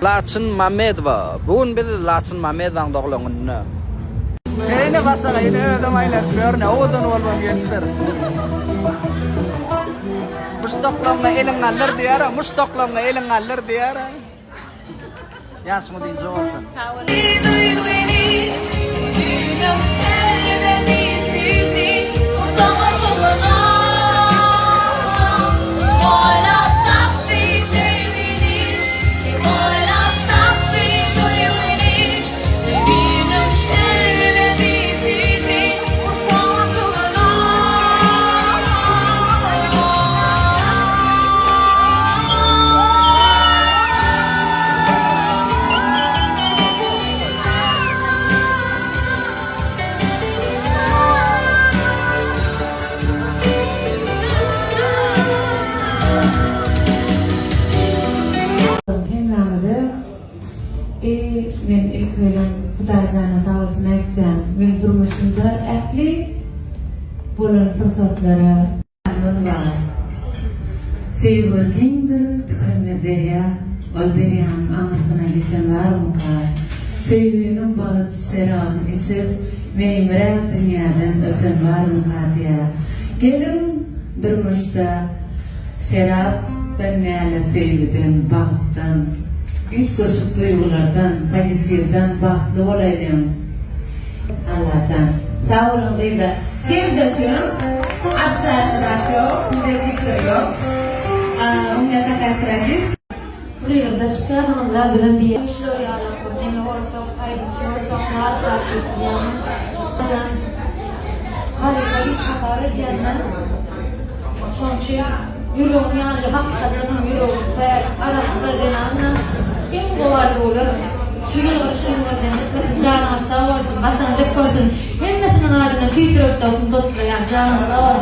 Laçın Mamedova. Bugün bir Laçın Mamedov'dan doğulanını. Yine basana yine ödem aylar görne odan olmam gelir. Mustaqlamga elin alır diyara, mustaqlamga elin alır diyara. Yansımı deyince olsun. Men ilk bilen Hudaýjana sağ olsun aýtjam. Men durmuşymda ähli bolan fırsatlara alınlar. Sevgilindir tükenmede ya. Öldürýän amasyna giten barmyka. Sevginin bagyt şerafyn içip meýmere dünýäden öten barmyka diýär. Gelim durmuşda şerap ben näle sevgiden bagtdan ütközüp duygulardan, pozitivdan bahtlı olayım. Allah'tan. Sağ olun Rida. Kim de diyor? Asla yok, müddetik yok. Onu takatırız. Rida çıkardım da bilen diye. İşler yalan. Ne olursa ayrıca var farklı yani. Harika hasarı diyenler. Sonuçta yüreğim yani hakikaten yüreğimde arasında denanlar. En doğal olur. Şu yıl barışımlardan canı sağ olsun, başına dek olsun. Hem de senin adına tişört de okun tuttu yani canı sağ olsun.